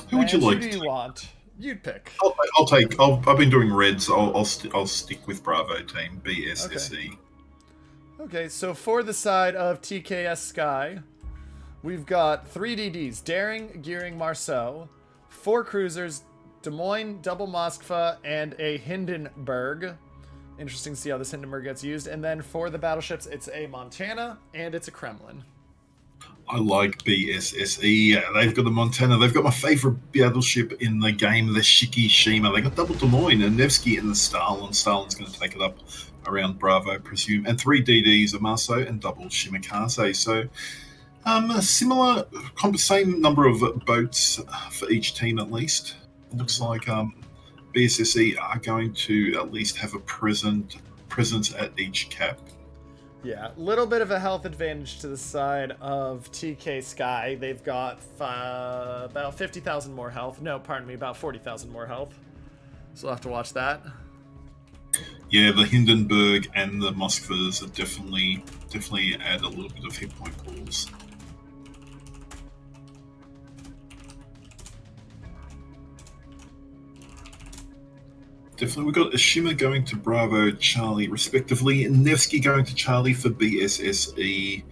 Who would you And who like do to you take? want? You'd pick. I'll take. I've been doing reds. I'll stick with Bravo team Okay. BSSE. Okay, so for the side of TKSKY, we've got 3 DDs, Daring, Gearing, Marceau, 4 cruisers, Des Moines, Double Moskva, and a Hindenburg. Interesting to see how this Hindenburg gets used. And then for the battleships, it's a Montana and it's a Kremlin. I like BSSE. They've got the Montana. They've got my favorite battleship in the game, the Shiki. They got double Des Moines and Nevsky and the Stalin. Stalin's going to take it up around Bravo, I presume. And 3 DDs, a Marceau and double Shimakaze. So a similar, same number of boats for each team at least. It looks like BSSE are going to at least have a presence at each cap. Yeah, a little bit of a health advantage to the side of TKSKY. They've got about 50,000 more health. No, pardon me, about 40,000 more health. So we'll have to watch that. Yeah, the Hindenburg and the Moskvas are definitely add a little bit of hit point pools. Definitely, we've got Ashima going to Bravo, Charlie, respectively, and Nevsky going to Charlie for BSSE.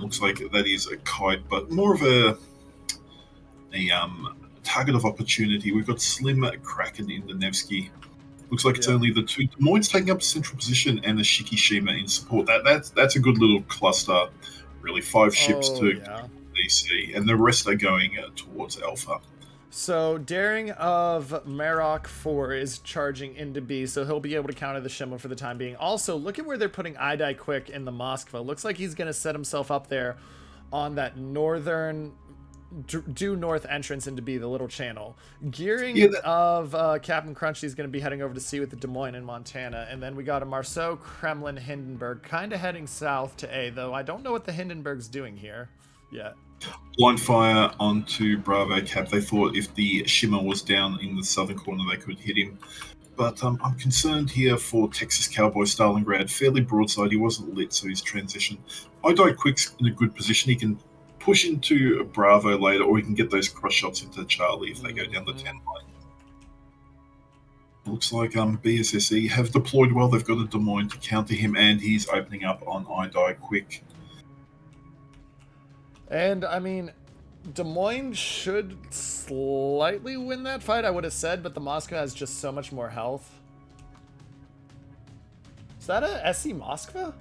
Looks like that is a kite, but more of a target of opportunity. We've got Slim Kraken in the Nevsky. Looks like it's only the 2. Des Moines taking up a central position and the Shikishima in support. That's a good little cluster, really. 5 ships to DC, and the rest are going towards Alpha. So Daring of Marok 4 is charging into B, so he'll be able to counter the Shimmer for the time being. Also, look at where they're putting Idai Quick in the Moskva. Looks like he's going to set himself up there on that northern due north entrance into B, the little channel. Gearing of Captain Crunchy is going to be heading over to C with the Des Moines in Montana. And then we got a Marceau, Kremlin, Hindenburg, kind of heading south to A, though I don't know what the Hindenburg's doing here yet. Blind fire onto Bravo Cap. They thought if the Shimmer was down in the southern corner, they could hit him. But I'm concerned here for Texas Cowboy Stalingrad. Fairly broadside. He wasn't lit, so his transition. Idai Quick's in a good position. He can push into Bravo later, or he can get those cross shots into Charlie if they go down the 10 line. Looks like BSSE have deployed well. They've got a Des Moines to counter him, and he's opening up on Idai Quick. And, I mean, Des Moines should slightly win that fight, I would have said, but the Moskva has just so much more health. Is that a SE Moskva?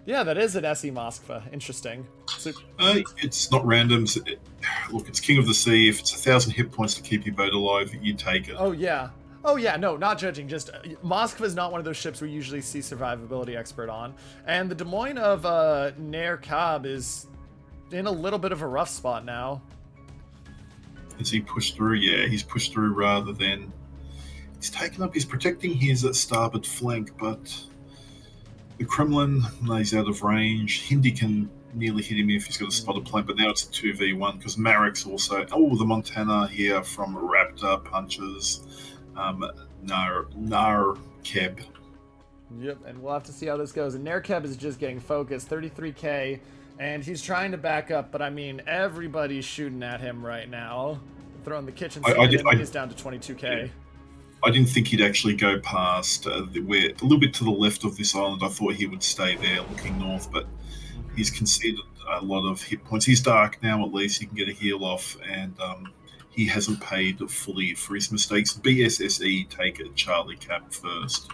Yeah, that is an SE Moskva. Interesting. So, it's not random. Look, it's King of the Sea. If it's 1,000 hit points to keep your boat alive, you take it. Oh, yeah. Oh, yeah, no, not judging. Just Moskva is not one of those ships we usually see survivability expert on. And the Des Moines of Nair Cobb is in a little bit of a rough spot now. Has he pushed through? Yeah, he's pushed through rather than... He's taken up, he's protecting his starboard flank, but the Kremlin lays out of range. Hindi can nearly hit him if he's got a spotted plane, but now it's a 2v1 because Marek's also... Oh, the Montana here from Raptor punches... Narkeb. Yep, and we'll have to see how this goes. And Narkeb is just getting focused, 33k, and he's trying to back up, but I mean, everybody's shooting at him right now. Throwing the kitchen sink, and he's down to 22k. I didn't think he'd actually go past where a little bit to the left of this island. I thought he would stay there looking north, but he's conceded a lot of hit points. He's dark now, at least. He can get a heal off, and he hasn't paid fully for his mistakes. BSSE take it Charlie Cap first.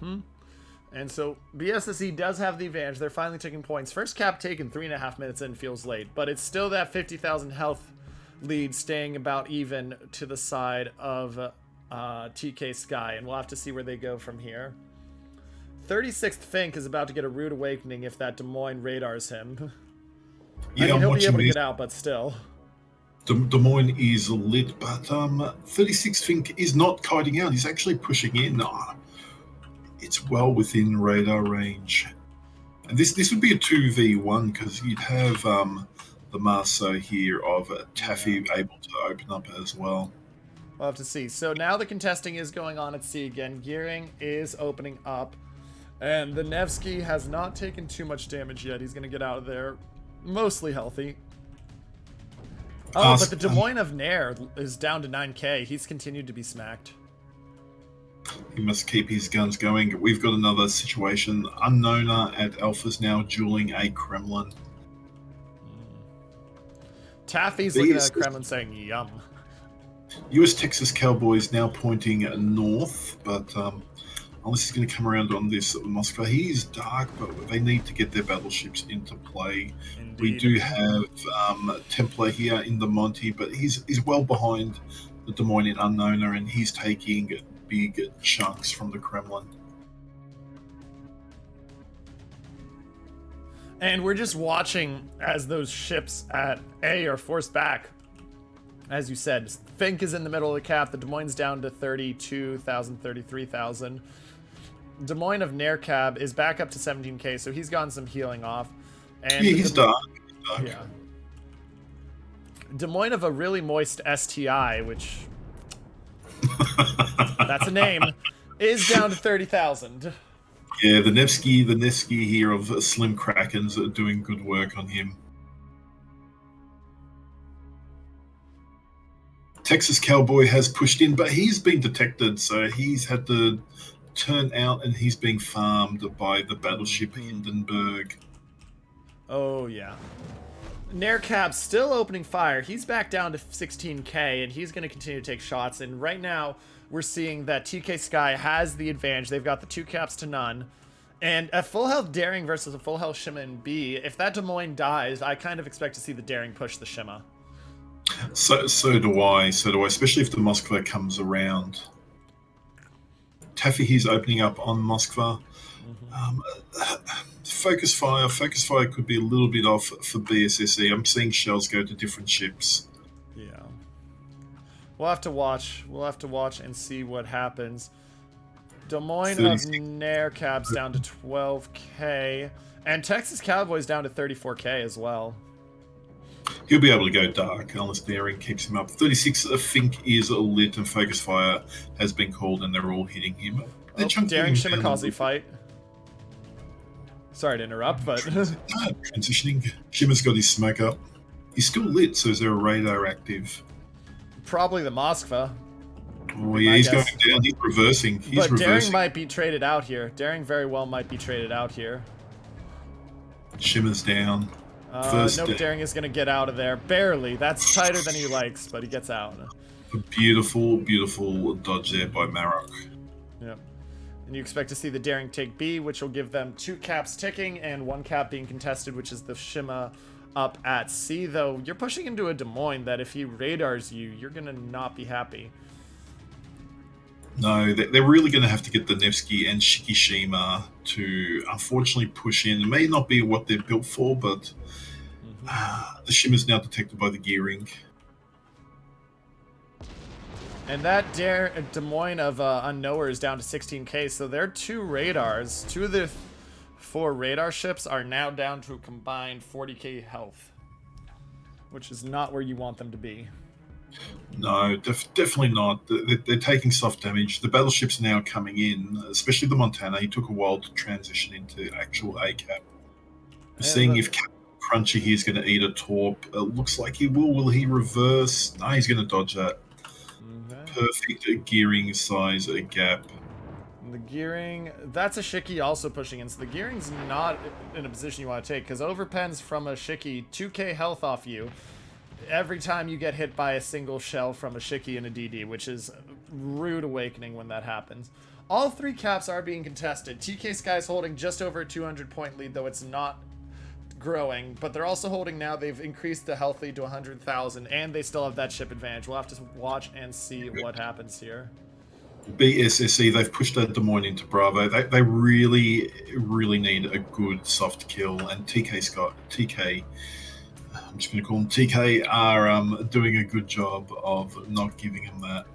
And so BSSE does have the advantage. They're finally taking points. First cap taken 3.5 minutes in feels late, but it's still that 50,000 health lead staying about even to the side of TKSKY, and we'll have to see where they go from here. 36th Fink is about to get a rude awakening if that Des Moines radars him. Yeah, I mean, he'll be able to get out, but still. Des Moines is lit, but 36 Fink is not kiting out. He's actually pushing in. It's well within radar range. And this would be a 2v1 because you'd have the Marceau here of Taffy able to open up as well. We'll have to see. So now the contesting is going on at sea again. Gearing is opening up. And the Nevsky has not taken too much damage yet. He's going to get out of there mostly healthy. Oh, but the Des Moines of Nair is down to 9k. He's continued to be smacked. He must keep his guns going. We've got another situation. Unknowner at Alpha's now dueling a Kremlin. Taffy's looking at a Kremlin saying, yum. US Texas Cowboys now pointing north, but unless he's going to come around on this Moscow, he is dark, but they need to get their battleships into play. Indeed. We do have Templar here in the Monty, but he's well behind the Des Moines Unknowner, and he's taking big chunks from the Kremlin. And we're just watching as those ships at A are forced back. As you said, Fink is in the middle of the cap. The Des Moines down to 32,000, 33,000. Des Moines of Naircab is back up to 17k, so he's gotten some healing off. And yeah, he's dark. Yeah. Des Moines of a really moist STI, which that's a name, is down to 30,000. Yeah, the Nevsky here of Slim Krakens are doing good work on him. Texas Cowboy has pushed in, but he's been detected, so he's had to turn out, and he's being farmed by the battleship Hindenburg. Oh, yeah. Naircab's still opening fire. He's back down to 16k, and he's going to continue to take shots. And right now, we're seeing that TKSKY has the advantage. They've got the 2 caps to none. And a full health Daring versus a full health Shima in B, if that Des Moines dies, I kind of expect to see the Daring push the Shima. So do I, especially if the Moskva comes around. Taffy he's opening up on Moskva. Focus fire could be a little bit off for BSSE. I'm seeing shells go to different ships. Yeah. We'll have to watch. We'll have to watch and see what happens. Des Moines of Naircab's down to 12k. And Texas Cowboys down to 34k as well. He'll be able to go dark unless Daring keeps him up. 36, I think, is lit, and focus fire has been called, and they're all hitting him. Daring Shimakaze fight. Sorry to interrupt, but transitioning. Shima's got his smoke up. He's still lit, so is there a radar active? Probably the Moskva. Oh yeah, he's going down. He's reversing. But Daring might be traded out here. Daring very well might be traded out here. Shima's down. Nope, Daring is going to get out of there. Barely. That's tighter than he likes, but he gets out. A beautiful, beautiful dodge there by Marok. Yep. And you expect to see the Daring take B, which will give them 2 caps ticking and 1 cap being contested, which is the Shima up at C. Though you're pushing into a Des Moines that if he radars you, you're going to not be happy. No, they're really going to have to get the Nevsky and Shikishima to unfortunately push in. It may not be what they're built for, but the Shima's now detected by the gearing. And that Des Moines of Unknower is down to 16k, so their 2 radars, 2 of the 4 radar ships are now down to a combined 40k health, which is not where you want them to be. No, definitely not. They're taking soft damage. The battleships now coming in, especially the Montana. He took a while to transition into actual ACAP. Seeing if Captain Crunchy here is going to eat a torp. Looks like he will. Will he reverse? No, he's going to dodge that. Perfect gearing size gap. The gearing, that's a Shiki also pushing in, so the gearing's not in a position you want to take, because overpens from a Shiki 2k health off you every time you get hit by a single shell from a Shiki and a DD, which is rude awakening when that happens. All 3 caps are being contested. TKSKY's holding just over a 200 point lead, though it's not growing, but they're also holding now. They've increased the health lead to 100,000, and they still have that ship advantage. We'll have to watch and see what happens here. BSSE, they've pushed that Des Moines into Bravo. They really, really need a good soft kill, and TK, I'm just going to call them TK, are doing a good job of not giving him that.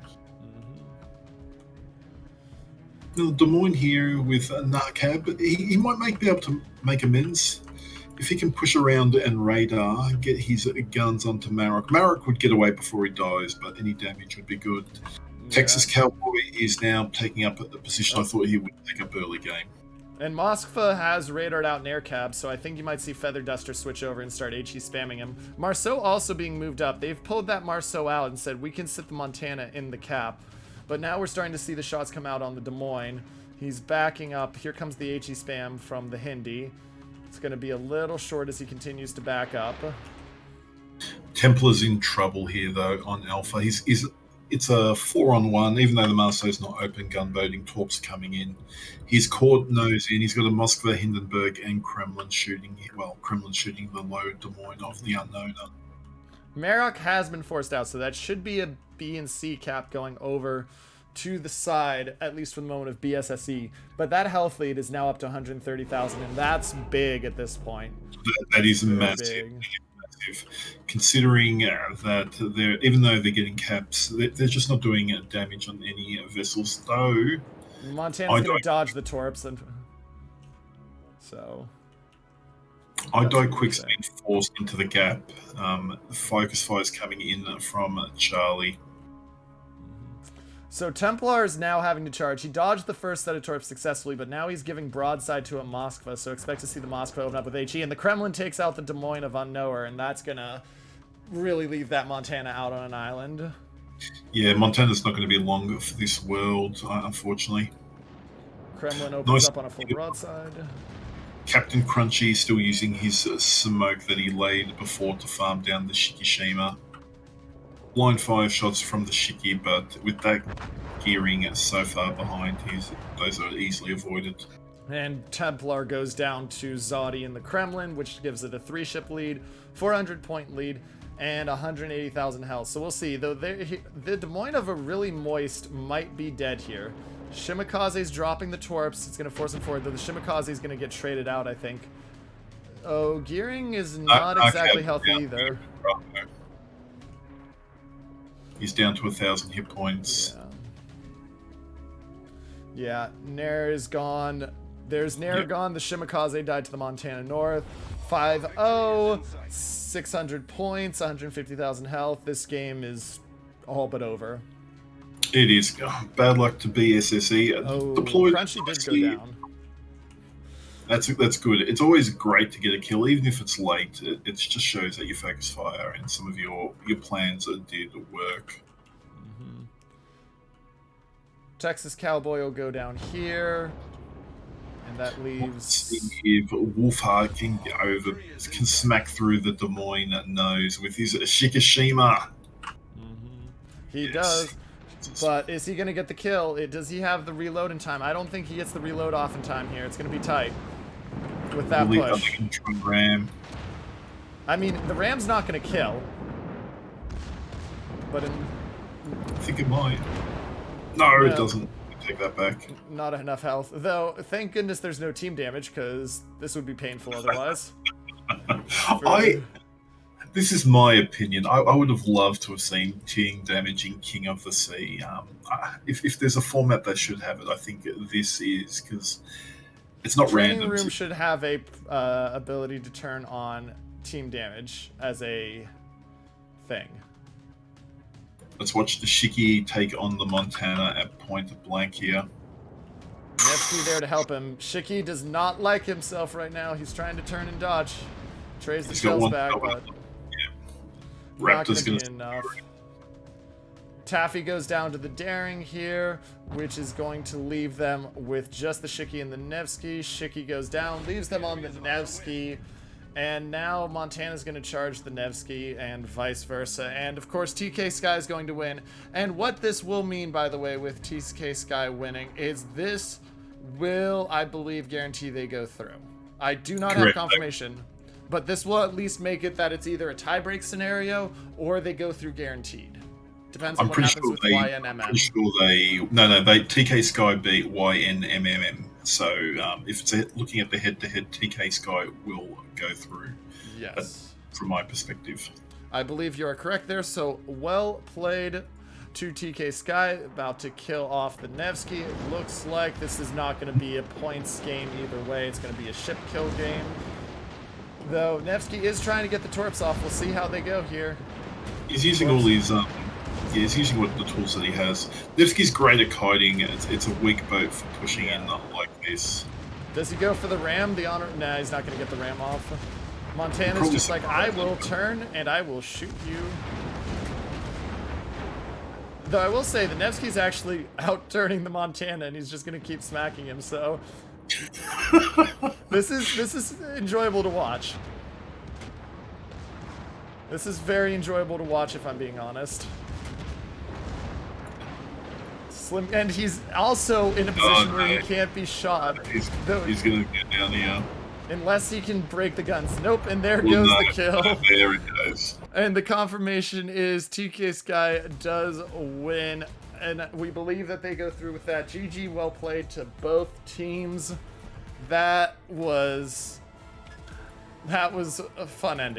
Des Moines here with Narcab, he might be able to make amends. If he can push around and radar, get his guns onto Marok. Marok would get away before he dies, but any damage would be good. Yeah. Texas Cowboy is now taking up a position I thought he would take up early game. And Moskva has radared out Nair Cab, so I think you might see Feather Duster switch over and start HE spamming him. Marceau also being moved up. They've pulled that Marceau out and said, we can sit the Montana in the cap. But now we're starting to see the shots come out on the Des Moines. He's backing up. Here comes the HE spam from the Hindi. It's going to be a little short as he continues to back up. Templar's in trouble here, though, on Alpha. It's a 4-on-1, even though the Marseille's not open gunboating, Torp's coming in. He's caught nose in. He's got a Moskva, Hindenburg, and Kremlin shooting. Well, Kremlin shooting the low Des Moines of the Unknowner. Marok has been forced out, so that should be a B and C cap going over to the side, at least for the moment of BSSE. But that health lead is now up to 130,000, and that's big at this point. That is massive. Considering that even though they're getting caps, they're just not doing damage on any vessels. Though Montana's going to dodge the torps, and so IDI Quick's been forced into the gap. Focus fires coming in from Charlie. So Templar is now having to charge. He dodged the first set of torps successfully, but now he's giving broadside to a Moskva, so expect to see the Moskva open up with HE. And the Kremlin takes out the Des Moines of Unknower, and that's going to really leave that Montana out on an island. Yeah, Montana's not going to be long for this world, unfortunately. Kremlin opens up on a full broadside. Captain Crunchy still using his smoke that he laid before to farm down the Shikishima. Blind fire shots from the Shiki, but with that gearing so far behind, those are easily avoided. And Templar goes down to Zodi in the Kremlin, which gives it a 3-ship lead, 400-point lead, and 180,000 health. So we'll see. Though the Des Moines of a really moist might be dead here. Shimikaze's dropping the torps. It's going to force him forward, though the Shimikaze is going to get traded out, I think. Oh, gearing is not exactly healthy either. He's down to 1,000 hit points. Yeah, Nair is gone. There's Nair gone. The Shimikaze died to the Montana North. 5-0, 600 points, 150,000 health. This game is all but over. It is. Bad luck to BSSE. Oh, deployed Crunchy did go down. That's good. It's always great to get a kill, even if it's late. It just shows that your focus fire and some of your plans did work. Mm-hmm. Texas Cowboy will go down here, and that leaves. If Wolfhard can smack through the Des Moines nose with his Shikishima. Mm-hmm. He does. But is he going to get the kill? Does he have the reload in time? I don't think he gets the reload off in time here. It's going to be tight with that push. Ram. I mean, the Ram's not going to kill. But I think it might. No, it doesn't. Take that back. Not enough health. Though, thank goodness there's no team damage, because this would be painful otherwise. This is my opinion. I would have loved to have seen team damage in King of the Sea. If there's a format that should have it, I think this is, because it's not random. Training Room should have a ability to turn on team damage as a thing. Let's watch the Shiki take on the Montana at point blank here. Nevsky there to help him. Shiki does not like himself right now. He's trying to turn and dodge. Trays the shells back, but Raptor's going to be enough. Taffy goes down to the Daring here, which is going to leave them with just the Shiki and the Nevsky. Shiki goes down, leaves them on the Nevsky. And now Montana's going to charge the Nevsky and vice versa. And of course, TKSKY is going to win. And what this will mean, by the way, with TKSKY winning is this will, I believe, guarantee they go through. I do not have confirmation, but this will at least make it that it's either a tiebreak scenario or they go through guaranteed. Depends on what happens with YNMM. I'm sure they TKSKY beat YNMMM. So if it's looking at the head-to-head, TKSKY will go through. Yes. From my perspective. I believe you are correct there. So well played to TKSKY. About to kill off the Nevsky. It looks like this is not going to be a points game either way. It's going to be a ship kill game. Though Nevsky is trying to get the torps off. We'll see how they go here. He's using all these... he's using the tools that he has. Nevsky's great at kiting. It's a weak boat for pushing in like this. Does he go for the ram? The honor? Nah, he's not going to get the ram off. Montana's Probably just like, I will turn and I will shoot you. Though I will say, the Nevsky's actually out-turning the Montana, and he's just going to keep smacking him, so... This is enjoyable to watch. This is very enjoyable to watch, if I'm being honest. Slim, and he's also in a position where he can't be shot. He's gonna get down here. Unless he can break the guns. Nope, and there goes the kill. There it goes. And the confirmation is TKSKY does win. And we believe that they go through with that. GG, well played to both teams. That was a fun ending.